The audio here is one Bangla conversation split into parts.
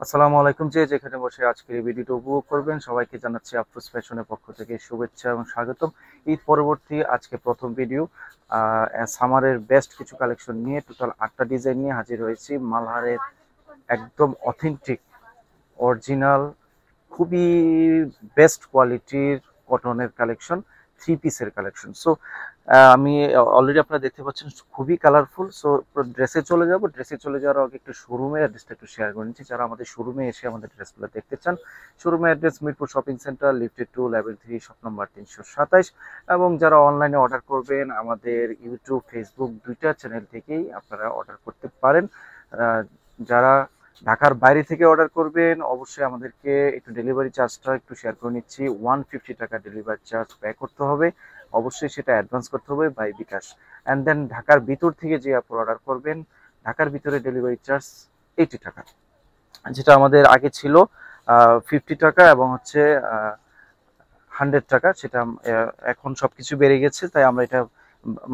আসসালামু আলাইকুম। যে যেখানে বসে আজকের এই ভিডিওটা উপভোগ করবেন সবাইকে জানাচ্ছি আফরোজ ফ্যাশনের পক্ষ থেকে শুভেচ্ছা এবং স্বাগতম। ঈদ পরবর্তী আজকে প্রথম ভিডিও। সামারের বেস্ট কিছু কালেকশন নিয়ে টোটাল 8টা ডিজাইন নিয়ে হাজির হয়েছি। মালহারের একদম অথেন্টিক অরিজিনাল খুবই বেস্ট কোয়ালিটির কটনের কালেকশন, থ্রি পিসের কালেকশন। সো আমি অলরেডি আপনারা দেখতে পাচ্ছেন খুবই কালারফুল। সো ড্রেসে চলে যাব। ড্রেসে চলে যাওয়ার আগে একটু শোরুমের অ্যাড্রেসটা একটু শেয়ার করে নিচ্ছি। যারা আমাদের শোরুমে এসে আমাদের ড্রেসগুলো দেখতে চান, শোরুমের address Mirpur shopping centre, lifted 2, level 3, shop number 327। এবং যারা অনলাইনে অর্ডার করবেন আমাদের ইউটিউব, ফেসবুক দুইটা চ্যানেল থেকেই আপনারা অর্ডার করতে পারেন। যারা ঢাকার বাইরে থেকে অর্ডার করবেন অবশ্যই আমাদেরকে একটু ডেলিভারি চার্জটা একটু শেয়ার করে নিচ্ছি। 150 টাকা ডেলিভারি চার্জ পে করতে হবে। অবশ্যই সেটা অ্যাডভান্স করতে হবে বাই বিকাশ। অ্যান্ড দেন ঢাকার ভিতর থেকে যে আপনি অর্ডার করবেন, ঢাকার ভিতরে ডেলিভারি চার্জ 80 টাকা, যেটা আমাদের আগে ছিল 50 টাকা এবং হচ্ছে 100 টাকা। সেটা এখন সবকিছু বেড়ে গেছে, তাই আমরা এটা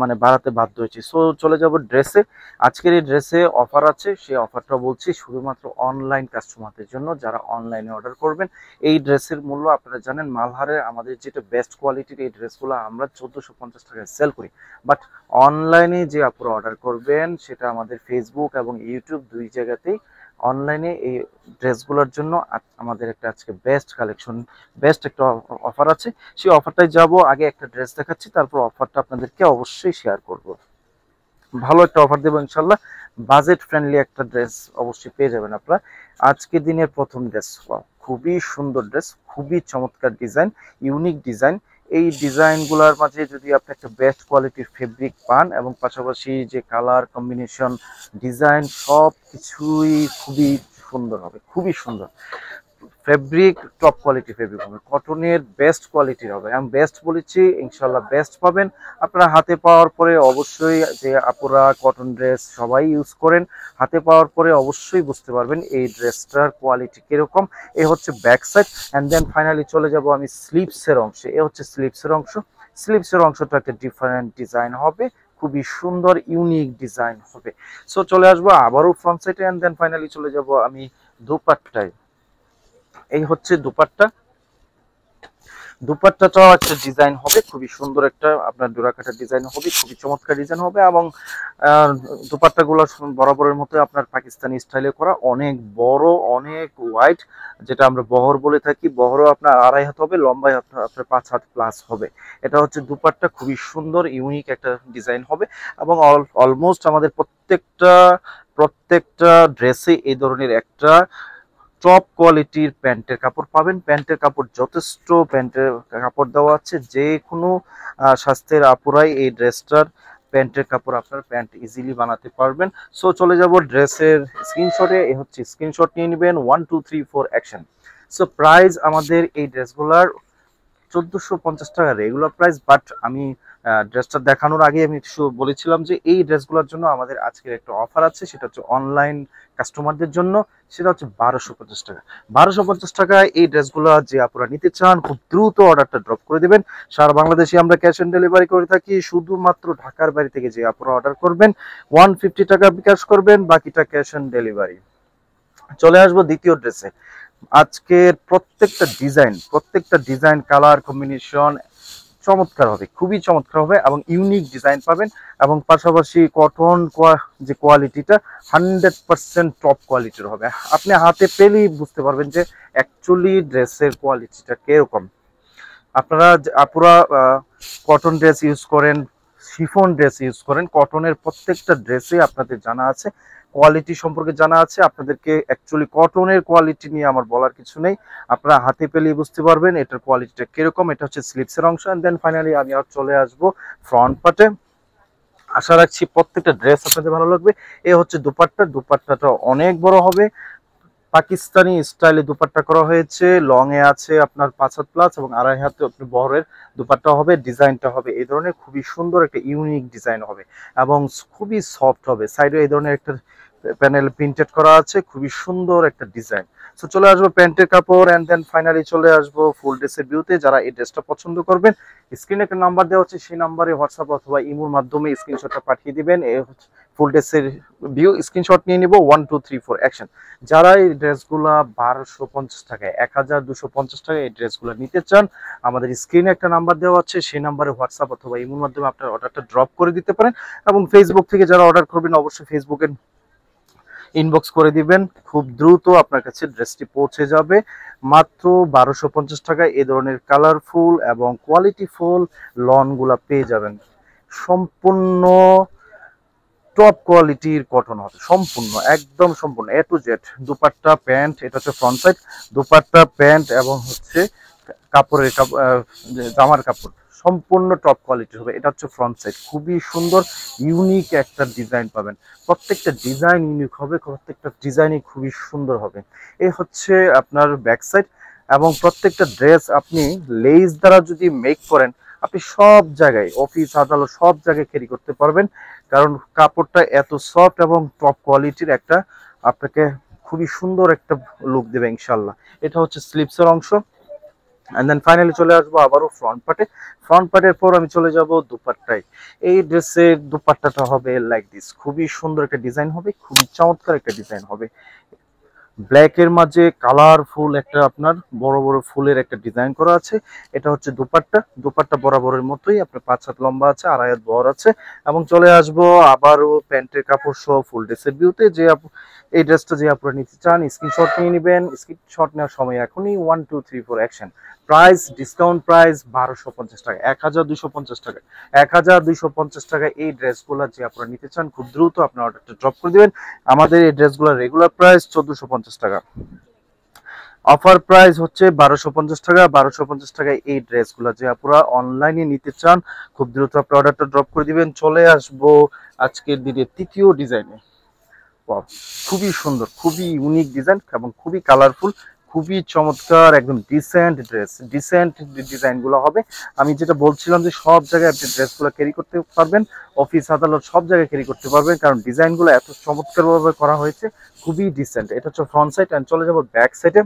মানে বাড়াতে বাধ্য হয়েছি। সো চলে যাব ড্রেসে। আজকের এই ড্রেসে অফার আছে, সেই অফারটা বলছি শুধুমাত্র অনলাইন কাস্টমারদের জন্য যারা অনলাইনে অর্ডার করবেন। এই ড্রেসের মূল্য আপনারা জানেন, মালহারে আমাদের যেটা বেস্ট কোয়ালিটির এই ড্রেসগুলো আমরা 1450 টাকায় সেল করি। বাট অনলাইনে যে আপনারা অর্ডার করবেন সেটা আমাদের ফেসবুক এবং ইউটিউব দুই জায়গাতেই অনলাইনে এই ড্রেসগুলোর জন্য আমাদের একটা আজকে বেস্ট কালেকশন, বেস্ট একটা অফার আছে। সেই অফারটায় যাব। আগে একটা ড্রেস দেখাচ্ছি, তারপর অফারটা আপনাদেরকে অবশ্যই শেয়ার করব। ভালো একটা অফার দেবো ইনশাল্লাহ। বাজেট ফ্রেন্ডলি একটা ড্রেস অবশ্যই পেয়ে যাবেন আপনারা। আজকে দিনের প্রথম ড্রেস, খুবই সুন্দর ড্রেস, খুবই চমৎকার ডিজাইন, ইউনিক ডিজাইন। এই ডিজাইনগুলোর মাঝে যদি আপনি একটা বেস্ট কোয়ালিটির ফেব্রিক পান এবং পাশাপাশি যে কালার কম্বিনেশন, ডিজাইন সব কিছুই খুবই সুন্দর হবে, খুবই সুন্দর। ফেব্রিক টপ কোয়ালিটি ফেব্রিক হবে, কটনের বেস্ট কোয়ালিটির হবে। আমি বেস্ট বলেছি, ইনশাল্লাহ বেস্ট পাবেন। আপনারা হাতে পাওয়ার পরে অবশ্যই, যে আপুরা কটন ড্রেস সবাই ইউজ করেন, হাতে পাওয়ার পরে অবশ্যই বুঝতে পারবেন এই ড্রেসটার কোয়ালিটি কিরকম। এ হচ্ছে back side. And then finally চলে যাব আমি স্লিভসের অংশে। এ হচ্ছে স্লিভসের অংশ। স্লিভসের অংশটা একটা ডিফারেন্ট ডিজাইন হবে, খুবই সুন্দর ইউনিক ডিজাইন হবে। সো চলে আসবো আবারও ফ্রন্ট সাইডে। অ্যান্ড দেন ফাইনালি চলে যাব আমি দুপাট্টায়। এই হচ্ছে দুপাট্টা। দুপাট্টাটাও একটা ডিজাইন হবে, খুবই সুন্দর একটা আপনার ডোরাকাটা ডিজাইন হবে, খুবই চমৎকার ডিজাইন হবে। এবং দুপাট্টাগুলো বরাবরের মতো আপনার পাকিস্তানি স্টাইলে করা, অনেক বড়, অনেক ওয়াইড, যেটা আমরা বহর বলে থাকি। বহরও আপনার 2.5 হাত হবে, লম্বায় আপনার 5 হাত প্লাস হবে। এটা হচ্ছে দুপাট্টা, খুবই সুন্দর ইউনিক একটা ডিজাইন হবে। এবং অলমোস্ট আমাদের প্রত্যেকটা ড্রেসে এই ধরনের একটা টপ কোয়ালিটির প্যান্টের কাপড় পাবেন। প্যান্টের কাপড় যথেষ্ট, প্যান্টের কাপড় দেওয়া আছে। যে কোনো স্বাস্থ্যের আপুরাই এই ড্রেসটার প্যান্টের কাপড় আপনার প্যান্ট ইজিলি বানাতে পারবেন। সো চলে যাব ড্রেসের স্ক্রিনশটে। এ হচ্ছে স্ক্রিনশট নিয়ে নেবেন, 1 2 3 4 অ্যাকশন। সো প্রাইস আমাদের এই ড্রেসগুলার 1450 টাকা রেগুলার প্রাইস। বাট আমি ড্রেসটা দেখানোর আগে আমি বলেছিলাম যে এই ড্রেসগুলোর জন্য আমাদের আজকের একটা অফার আছে, সেটা হচ্ছে অনলাইন কাস্টমারদের জন্য। সেটা হচ্ছে 1250 টাকা। 1250 টাকায় এই ড্রেসগুলো যে আপনারা নিতে চান খুব দ্রুত অর্ডারটা ড্রপ করে দেবেন। সারা বাংলাদেশে আমরা ক্যাশ অন ডেলিভারি করে থাকি। শুধুমাত্র ঢাকার বাইরে থেকে যে আপনারা অর্ডার করবেন 150 টাকা বিকাশ করবেন, বাকিটা ক্যাশ অন ডেলিভারি। চলে আসবো দ্বিতীয় ড্রেসে। আজকের প্রত্যেকটা ডিজাইন কালার কম্বিনেশন চমৎকার হবে, খুবই চমৎকার হবে এবং ইউনিক ডিজাইন পাবেন। এবং পাশাপাশি কটন যে কোয়ালিটিটা 100% টপ কোয়ালিটির হবে। আপনি হাতে পেলেই বুঝতে পারবেন যে অ্যাকচুয়ালি ড্রেসের কোয়ালিটিটা কিরকম। আপনারা আপুরা কটন ড্রেস ইউজ করেন, শিফন ড্রেস ইউজ করেন, কটনের প্রত্যেকটা ড্রেসে আপনাদের জানা আছে, কোয়ালিটি সম্পর্কে জানা আছে। আপনাদেরকে অ্যাকচুয়ালি কটনের কোয়ালিটি নিয়ে আমার বলার কিছু নেই, আপনারা হাতে পেলেই বুঝতে পারবেন এটার কোয়ালিটিটা কিরকম। এটা হচ্ছে স্লিপসের অংশ। এন্ড দেন ফাইনালি আমি আর চলে আসবো ফ্রন্ট পার্টে। আশা রাখছি প্রত্যেকটা ড্রেস আপনাদের ভালো লাগবে। এ হচ্ছে দুপাট্টা। দুপাট্টাটা অনেক বড় হবে, পাকিস্তানি স্টাইলে দুপাট্টা করা হয়েছে। লং এ আছে আপনার 5 হাত প্লাস এবং 2.5 হাতে আপনি বহরের দুপাট্টা হবে। ডিজাইনটা হবে এই ধরনের, খুবই সুন্দর একটা ইউনিক ডিজাইন হবে এবং খুবই সফট হবে। সাইডে এই ধরনের একটা প্যানেল প্রিন্টেড করা আছে, খুবই সুন্দর একটা ডিজাইন। সো চলে আসবো প্যান্টের কাপড়। এন্ড দেন ফাইনালি চলে আসবো ফুল ড্রেসের ভিউতে। যারা এই ড্রেসটা পছন্দ করবেন, স্ক্রিনে একটা নাম্বার দেওয়া হচ্ছে, সেই নাম্বারে হোয়াটসঅ্যাপ অথবা ইমোর মাধ্যমে স্ক্রিনশটটা পাঠিয়ে দিবেন। ফুল ড্রেসের ভিউ স্ক্রিনশট নিয়ে নিব 1 2 3 4 অ্যাকশন। যারা এই ড্রেসগুলা 1250 টাকায় 1250 টাকায় এই ড্রেসগুলো নিতে চান, আমাদের স্ক্রিনে একটা নাম্বার দেওয়া আছে, সেই নাম্বারে হোয়াটসঅ্যাপ অথবা ইমোর মাধ্যমে আপনার অর্ডারটা ড্রপ করে দিতে পারেন। এবং ফেসবুক থেকে যারা অর্ডার করবেন অবশ্যই ফেসবুকে ইনবক্স করে দিবেন, খুব দ্রুত আপনার কাছে ড্রেসটি পৌঁছে যাবে। মাত্র 1250 টাকায় এই ধরনের কালারফুল এবং কোয়ালিটিফুল লনগুলা পেয়ে যাবেন। সম্পূর্ণ টপ কোয়ালিটির কটন হবে, সম্পূর্ণ একদম সম্পূর্ণ এ টু জেড। দুপাট্টা প্যান্ট, এটা হচ্ছে ফ্রন্ট সাইড, দুপাট্টা প্যান্ট এবং হচ্ছে কাপড়ের জামার কাপড় সম্পূর্ণ টপ কোয়ালিটির হবে। এটা হচ্ছে ফ্রন্ট সাইড, খুবই সুন্দর ইউনিক একটা ডিজাইন পাবেন। প্রত্যেকটা ডিজাইন ইউনিক হবে, প্রত্যেকটা ডিজাইনই খুবই সুন্দর হবে। এই হচ্ছে আপনার ব্যাক সাইড। এবং প্রত্যেকটা ড্রেস আপনি লেস দ্বারা যদি মেক করেন, আপনি সব জায়গায় অফিস আদালত সব জায়গায় ক্যারি করতে পারবেন, কারণ কাপড়টা এত সফট এবং টপ কোয়ালিটির একটা আপনাকে খুবই সুন্দর একটা লুক দেবে ইনশাল্লাহ। এটা হচ্ছে স্লিপসের অংশ। এন্ড দেন ফাইনালি চলে আসবো আবারও ফ্রন্ট পার্টে। ফ্রন্ট পার্টের পর আমি চলে যাব দুপাট্টায়। এই ড্রেসের দুপাট্টাটা হবে লাইক দিস, খুবই সুন্দর একটা ডিজাইন হবে, খুবই চমৎকার একটা ডিজাইন হবে। ব্ল্যাকের মাঝে কালারফুল একটা আপনার বড় বড় ফুলের একটা ডিজাইন করা আছে। এটা হচ্ছে দুপাট্টা। দুপাট্টা বরাবরের মতোই আপনার 5 হাত লম্বা আছে, 2.5 হাত বহর আছে। এবং চলে আসবো আবারও প্যান্টের কাপড় সহ ফুল ড্রেসের ভিউতে। যে এই ড্রেসটা যে আপনারা নিতে চান স্ক্রিনশট নিয়ে নেবেন। স্ক্রিনশট নেওয়ার সময় এখনই 1 2 3 4 অ্যাকশন। প্রাইস ডিসকাউন্ট প্রাইস 1250 টাকা, 1250 টাকা, 1250 টাকায় এই ড্রেসগুলো যে আপনারা নিতে চান খুব দ্রুত আপনার অর্ডারটা ড্রপ করে দিবেন। আমাদের এই ড্রেসগুলোর রেগুলার প্রাইস 1450 টাকা, অফার প্রাইস হচ্ছে 1250 টাকা। 1250 টাকায় এই ড্রেসগুলো যে আপনারা অনলাইনে নিতে চান খুব দ্রুত আপনার অর্ডারটা ড্রপ করে দিবেন। চলে আসবো আজকের দিনের তৃতীয় ডিজাইনে। খুবই সুন্দর, খুবই ইউনিক ডিজাইন এবং খুবই কালারফুল, খুবই চমৎকার, একদম ডিসেন্ট ড্রেস, ডিসেন্ট ডিজাইনগুলো হবে। আমি যেটা বলছিলাম যে সব জায়গায় আপনি ড্রেসগুলো ক্যারি করতে পারবেন, অফিস আদালত সব জায়গায় ক্যারি করতে পারবেন, কারণ ডিজাইনগুলো এত চমৎকারভাবে করা হয়েছে, খুবই ডিসেন্ট। এটা হচ্ছে ফ্রন্ট সাইড। এন্ড চলে যাবো ব্যাক সাইডে।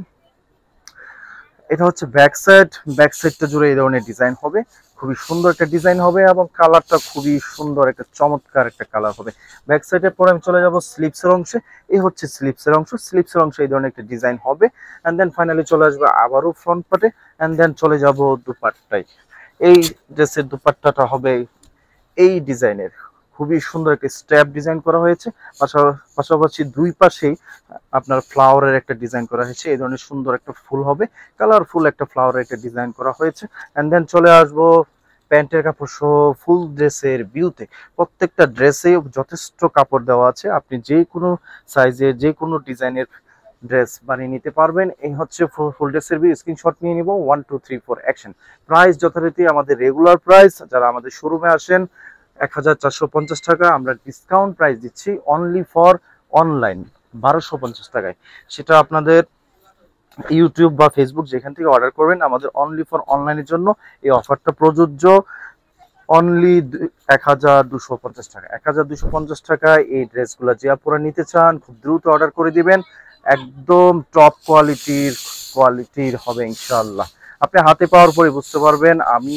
এটা হচ্ছে ব্যাক সাইড। ব্যাক সাইডটা জুড়ে এই ধরনের ডিজাইন হবে, খুবই সুন্দর একটা ডিজাইন হবে এবং কালারটা খুবই সুন্দর একটা চমৎকার একটা কালার হবে। ব্যাক সাইডের পরে আমি চলে যাব স্লিপসের অংশে। এই হচ্ছে স্লিপসের অংশ। স্লিপসের অংশে এই ধরনের একটা ডিজাইন হবে। এন্ড দেন ফাইনালি চলে আসবে আবারও ফ্রন্ট পার্টে। এন্ড দেন চলে যাব দুপাট্টায়। এই ড্রেসের দুপাট্টাটা হবে এই ডিজাইনের, খুবই সুন্দর একটা স্ট্র্যাপ ডিজাইন করা হয়েছে। পাশাপাশি দুই পাশেই আপনার ফ্লাওয়ারের একটা ডিজাইন করা হয়েছে, এই ধরনের সুন্দর একটা ফুল হবে, কালারফুল একটা ফ্লাওয়ারের একটা ডিজাইন করা হয়েছে। এন্ড দেন চলে আসবো প্যান্টের কাপড় সহ ফুল ড্রেসের ভিউতে। প্রত্যেকটা ড্রেসে যথেষ্ট কাপড় দেওয়া আছে, আপনি যে কোনো সাইজের যে কোনো ডিজাইনের ড্রেস বানিয়ে নিতে পারবেন। এই হচ্ছে ফুল ড্রেসের ভিউ। স্ক্রিনশট নিয়ে নিব 1 2 3 4 অ্যাকশন। প্রাইস যথারীতি আমাদের রেগুলার প্রাইস, যারা আমাদের শোরুমে আসেন 1450 টাকা, আমরা ডিসকাউন্ট প্রাইস দিচ্ছি অনলি ফর অনলাইন 1250 টাকায়। সেটা আপনাদের ইউটিউব বা ফেসবুক যেখান থেকে অর্ডার করবেন, আমাদের অনলি ফর অনলাইনের জন্য এই অফারটা প্রযোজ্য। অনলি 1250 টাকা, 1250 টাকায় এই ড্রেসগুলো যে আপনারা নিতে চান খুব দ্রুত অর্ডার করে দিবেন। একদম টপ কোয়ালিটির হবে ইনশাআল্লাহ। আপনি হাতে পাওয়ার পরে বুঝতে পারবেন, আমি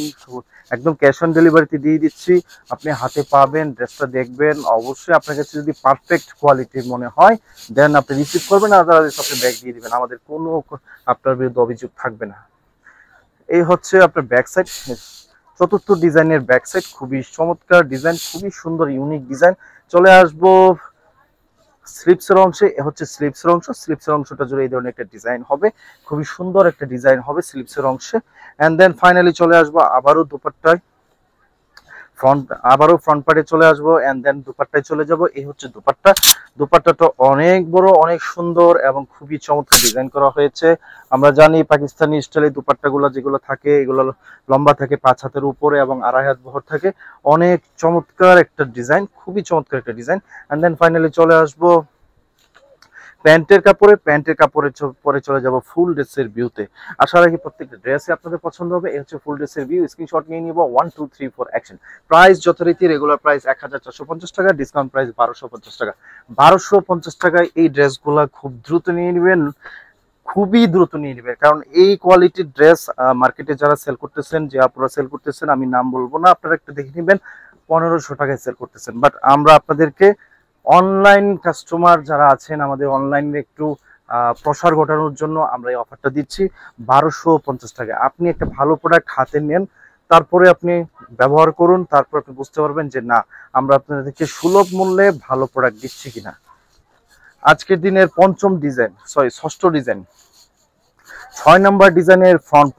একদম ক্যাশ অন ডেলিভারিতে দিয়ে দিচ্ছি। আপনি হাতে পাবেন, ড্রেসটা দেখবেন, অবশ্যই আপনার কাছে যদি পারফেক্ট কোয়ালিটির মনে হয় দেন আপনি রিসিভ করবেন, আদারওয়াইজ আপনি ব্যাগ দিয়ে দিবেন, আমাদের কোনো আপনার বিরুদ্ধে অভিযোগ থাকবে না। এই হচ্ছে আপনার ব্যাক সাইড, চতুর্থ ডিজাইনের ব্যাক সাইড, খুবই চমৎকার ডিজাইন, খুবই সুন্দর ইউনিক ডিজাইন। চলে আসবো স্লিপসের অংশে। হচ্ছে স্লিপসের অংশ। স্লিপসের অংশটা জুড়ে এই ধরনের একটা ডিজাইন হবে, খুবই সুন্দর একটা ডিজাইন হবে স্লিপসের অংশে। এন্ড দেন ফাইনালি চলে আসবো আবারও দুপাট্টায়, আবারও ফ্রন্ট পার্টে চলে আসবো। এন্ড দেন দুপাট্টায় চলে যাব। এই হচ্ছে দুপাট্টা। দুপাট্টাটা অনেক বড়, অনেক সুন্দর এবং খুবই চমৎকার ডিজাইন করা হয়েছে। আমরা জানি পাকিস্তানি স্টাইলে দুপাট্টাগুলো যেগুলো থাকে এগুলো লম্বা থাকে 5 হাতের উপরে এবং 2.5 হাত বহর থাকে। অনেক চমৎকার একটা ডিজাইন, খুবই চমৎকার একটা ডিজাইন। এন্ড দেন ফাইনালি চলে আসবো প্যান্টের কাপড়ে। প্যান্টের কাপড়ের পরে চলে যাব ফুল ড্রেসের ভিউতে। আশা রাখি প্রত্যেকটা ড্রেসই আপনাদের পছন্দ হবে। এই হচ্ছে ফুল ড্রেসের ভিউ। স্ক্রিনশট নিয়ে নিব 1 2 3 4 অ্যাকশন। প্রাইস যথারীতি রেগুলার প্রাইস 1450 টাকা, ডিসকাউন্ট প্রাইস 1250 টাকা। 1250 টাকায় এই ড্রেসগুলো খুব দ্রুত নিয়ে নেবেন, খুবই দ্রুত নিয়ে নেবেন, কারণ এই কোয়ালিটির ড্রেস মার্কেটে যারা সেল করতেছেন, যে আপনারা সেল করতেছেন, আমি নাম বলবো না, আপনারা একটু দেখে নেবেন, 1500 টাকায় সেল করতেছেন। বাট আমরা আপনাদেরকে অনলাইন কাস্টমার যারা আছেন, আমাদের অনলাইনে একটু প্রসার ঘটানোর জন্য আমরা এই অফারটা দিচ্ছি 1250 টাকা। আপনি একটা ভালো প্রোডাক্ট হাতে নেন, তারপরে আপনি ব্যবহার করুন, তারপর আপনি বুঝতে পারবেন যে না, আমরা আপনাদেরকে সুলভ মূল্যে ভালো প্রোডাক্ট দিচ্ছি কিনা। আজকের দিনের ষষ্ঠ ডিজাইন, 6 নম্বর ডিজাইনের ফ্রন্ট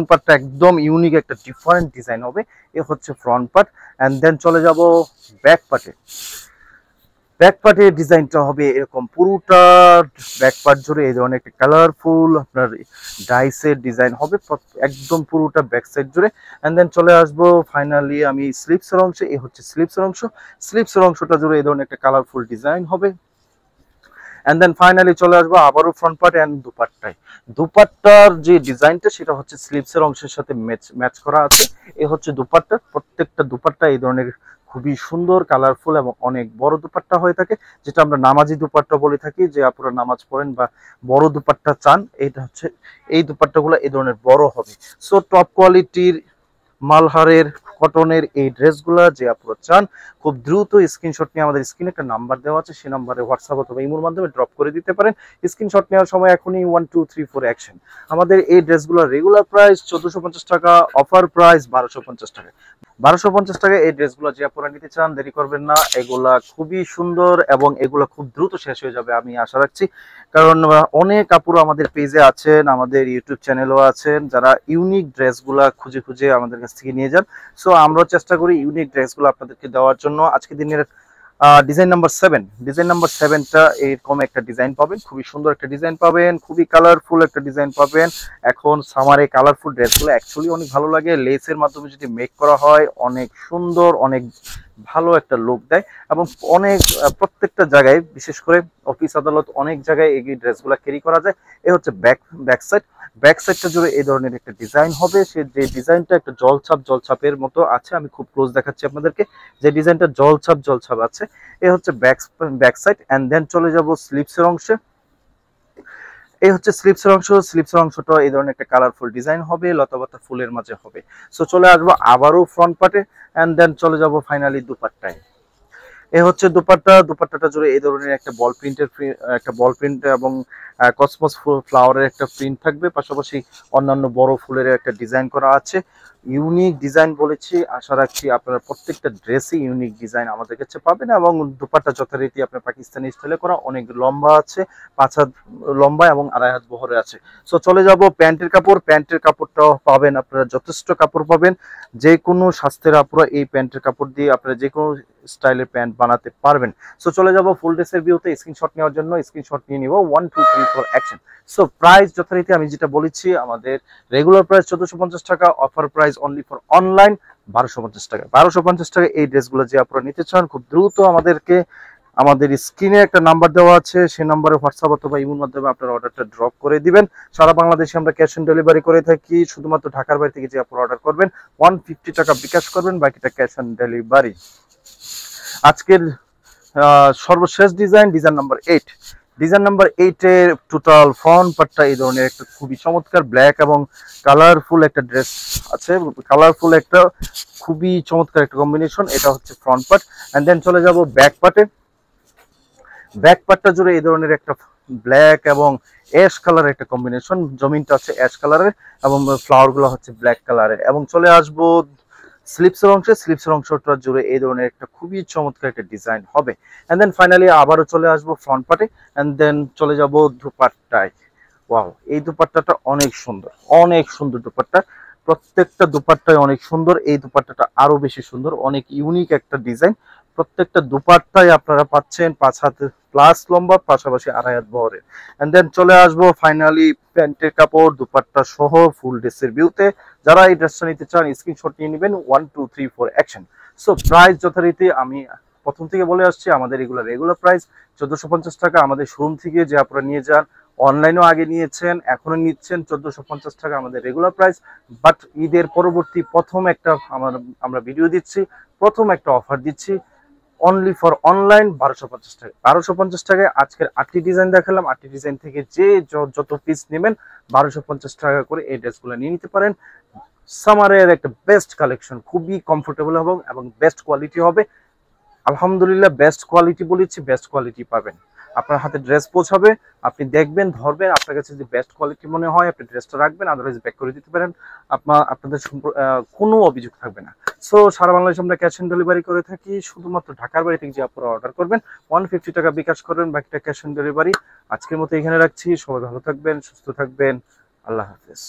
পার্টটা একদম ইউনিক একটা ডিফারেন্ট ডিজাইন হবে। এ হচ্ছে ফ্রন্ট পার্ট। অ্যান্ড দেন চলে যাব ব্যাক পার্টের ডিজাইনটা হবে এরকম, পুরোটা ব্যাক পার্ট জুড়ে এই ধরনের একটা কালারফুল আপনার ডাইসের ডিজাইন হবে একদম পুরোটা ব্যাক সাইড জুড়ে। অ্যান্ড দেন চলে আসবো ফাইনালি আমি স্লিপসের অংশে। এই হচ্ছে স্লিপসের অংশটা জুড়ে এই ধরনের একটা কালারফুল ডিজাইন হবে। এন্ড দেন ফাইনালি চলে আসবো আবারও ফ্রন্ট পার্ট এন্ড দুপাট্টার যে ডিজাইনটা সেটা হচ্ছে স্লিভসের অংশের সাথে ম্যাচ করা আছে। এ হচ্ছে দুপাট্টা, প্রত্যেকটা দুপাট্টা এই ধরনের খুবই সুন্দর কালারফুল এবং অনেক বড় দুপাট্টা হয়ে থাকে, যেটা আমরা নামাজি দুপাট্টা বলে থাকি। যে আপনারা নামাজ পড়েন বা বড় দুপাট্টা চান, এটা হচ্ছে এই দুপাট্টাগুলো এই ধরনের বড় হবে। সো টপ কোয়ালিটির মালহারের কটনের এই ড্রেসগুলো যে আপনারা চান, খুব দ্রুত স্ক্রিনশট নিয়ে আমাদের স্ক্রিনে একটা নাম্বার দেওয়া আছে, সেই নাম্বারে হোয়াটসঅ্যাপ অথবা ইমোর মাধ্যমে ড্রপ করে দিতে পারেন। স্ক্রিনশট নেওয়ার সময় এখনই 1 2 3 4 অ্যাকশন। আমাদের এই ড্রেসগুলো রেগুলার প্রাইস 1450 টাকা, অফার প্রাইস 1250 টাকা। 1250 টাকা এই ড্রেসগুলো যে আপনারা নিতে চান, দেরি করবেন না। এগুলা খুবই সুন্দর এবং এগুলা খুব দ্রুত শেষ হয়ে যাবে আমি আশা রাখছি, কারণ অনেক আপুরা আমাদের পেজে আছেন, আমাদের ইউটিউব চ্যানেলও আছেন, যারা ইউনিক ড্রেসগুলা খুঁজে খুঁজে আমাদের কাছ থেকে নিয়ে যান। সো আমরা চেষ্টা করি ইউনিক ড্রেসগুলো আপনাদেরকে দেওয়ার জন্য। আজকে দিনের ডিজাইন নাম্বার 7টা এরকম একটা ডিজাইন পাবেন, খুবই সুন্দর একটা ডিজাইন পাবেন, খুবই কালারফুল একটা ডিজাইন পাবেন। এখন সামারে কালারফুল ড্রেসগুলো অ্যাকচুয়ালি অনেক ভালো লাগে, লেসের মাধ্যমে যদি মেক করা হয় অনেক সুন্দর, অনেক ভালো একটা লুক দেয় এবং অনেক প্রত্যেকটা জায়গায়, বিশেষ করে অফিস আদালত, অনেক জায়গায় এই ড্রেসগুলো ক্যারি করা যায়। এ হচ্ছে ব্যাক সাইডটা জুড়ে এই ধরনের একটা ডিজাইন হবে। সে যে ডিজাইনটা একটা জলছাপের মতো আছে, আমি খুব ক্লোজ দেখাচ্ছি আপনাদেরকে, যে ডিজাইনটা জলছাপ আছে। এ হচ্ছে ব্যাক সাইড। এন্ড দেন চলে যাব স্লিপসের অংশে। এই হচ্ছে স্লিপসের অংশটা এই ধরনের একটা কালারফুল ডিজাইন হবে, লতাপাতা ফুলের মাঝে হবে। সো চলে আসবো আবারও ফ্রন্ট পার্টে। এন্ড দেন চলে যাব ফাইনালি দুপাট্টায়। এ হচ্ছে দুপাট্টাটা জুড়ে এই ধরনের একটা বল প্রিন্ট এবং কসমস ফ্লাওয়ারের একটা প্রিন্ট থাকবে, পাশাপাশি অন্যান্য বড় ফুলের একটা ডিজাইন করা আছে। ইউনিক ডিজাইন বলেছি, আশা রাখছি আপনারা প্রত্যেকটা ড্রেসই ইউনিক ডিজাইন আমাদের কাছে পাবেন। এবং দুপাট্টা যথারীতি আপনার পাকিস্তানি স্টাইলে করা, অনেক লম্বা আছে, 5 হাত লম্বা এবং 2.5 হাত বহরে আছে। সো চলে যাব প্যান্টের কাপড়টাও পাবেন আপনারা, যথেষ্ট কাপড় পাবেন। যে কোনো স্বাস্থ্যের আপুরা এই প্যান্টের কাপড় দিয়ে আপনারা যে কোনো স্টাইলের প্যান্ট বানাতে পারবেন। সো চলে যাব ফুল ড্রেসের ভিউতে। স্ক্রিনশট নেওয়ার জন্য স্ক্রিনশট নিয়ে নিব, 1 2 3 4 অ্যাকশন। সো প্রাইস যথারীতি আমি যেটা বলেছি, আমাদের রেগুলার প্রাইস 1450 টাকা, offer price only for online 1250 টাকা। 1250 টাকা এই ড্রেসগুলো যে আপনারা নিতে চান, খুব দ্রুত আমাদের স্ক্রিনে একটা নাম্বার দেওয়া আছে, সেই নাম্বারে হোয়াটসঅ্যাপ অথবা ইমোর মাধ্যমে আপনার অর্ডারটা ড্রপ করে দিবেন। সারা বাংলাদেশে আমরা ক্যাশ অন ডেলিভারি করে থাকি। শুধুমাত্র ঢাকার বাইরে থেকে যে আপনারা অর্ডার করবেন 150 টাকা বিকাশ করবেন, বাকিটা ক্যাশ অন ডেলিভারি। আজকের সর্বশেষ ডিজাইন নাম্বার 8 এর টোটাল ফ্রন্ট পার্টটা এই ধরনের একটা খুবই চমৎকার ব্ল্যাক এবং কালারফুল একটা ড্রেস আছে, কালারফুল একটা খুবই চমৎকার একটা কম্বিনেশন। এটা হচ্ছে ফ্রন্ট পার্ট। এন্ড দেন চলে যাব ব্যাক পার্টটা জুড়ে এই ধরনের একটা ব্ল্যাক এবং অ্যাশ কালারের একটা কম্বিনেশন। জমিনটা হচ্ছে অ্যাশ কালারের এবং ফ্লাওয়ার গুলো হচ্ছে ব্ল্যাক কালারের। এবং চলে আসবো স্লিপসের অংশটা জুড়ে এই ধরনের একটা খুবই চমৎকার একটা ডিজাইন হবে। এন্ড দেন ফাইনালি আবারও চলে আসবো ফ্রন্ট পার্টে। এন্ড দেন চলে যাব দুপাট্টায়। ওয়াও, এই দুপাট্টাটা অনেক সুন্দর দুপাট্টা, প্রত্যেকটা দুপাট্টায় অনেক সুন্দর। এই দুপাট্টাটা আরো বেশি সুন্দর, অনেক ইউনিক একটা ডিজাইন। প্রত্যেকটা দুপাট্টায় আপনারা পাচ্ছেন 5 হাত প্লাস লম্বা, পাশাপাশি 2.5 হাত বহরের। এন্ড দেন চলে আসবো ফাইনালি প্যান্টের কাপড় দুপাট্টা সহ ফুল ড্রেসের ভিউতে। যারা এই ড্রেসটা নিতে চান স্ক্রিনশট নিয়ে নেবেন, 1 2 3 4 অ্যাকশন। সো প্রাইস যথারীতি আমি প্রথম থেকে বলে আসছি, আমাদের এগুলো রেগুলার প্রাইস 1450 টাকা। আমাদের শোরুম থেকে যে আপনারা নিয়ে যান, অনলাইনেও আগে নিয়েছেন, এখনো নিচ্ছেন 1450 টাকা আমাদের রেগুলার প্রাইস। বাট ঈদের পরবর্তী আমরা ভিডিও দিচ্ছি, প্রথম একটা অফার দিচ্ছি অনলি ফর অনলাইন 1250 টাকা। 1250 টাকায় আজকের 8টি ডিজাইন দেখালাম, 8টি ডিজাইন থেকে যে যত পিস নেবেন 1250 টাকা করে এই ড্রেসগুলো নিয়ে নিতে পারেন। সামারের একটা বেস্ট কালেকশন, খুবই কমফোর্টেবল হবে এবং বেস্ট কোয়ালিটি হবে। আলহামদুলিল্লাহ বেস্ট কোয়ালিটি বলেছি, বেস্ট কোয়ালিটি পাবেন। আপনার হাতে ড্রেস পৌঁছাবে, আপনি দেখবেন, ধরবেন, আপনার কাছে যদি বেস্ট কোয়ালিটি মনে হয় আপনি ড্রেসটা রাখবেন, আদারওয়াইজ ব্যাক করে দিতে পারেন। আপনাদের কোনো অভিযোগ থাকবে না। সো সারা বাংলাদেশে আমরা ক্যাশ অন ডেলিভারি করে থাকি। শুধুমাত্র ঢাকার বাইরে থেকে যে আপনারা অর্ডার করবেন 150 টাকা বিকাশ করবেন, বাকিটা ক্যাশ অন ডেলিভারি। আজকের মতো এখানে রাখছি। সবাই ভালো থাকবেন, সুস্থ থাকবেন। আল্লাহ হাফেজ।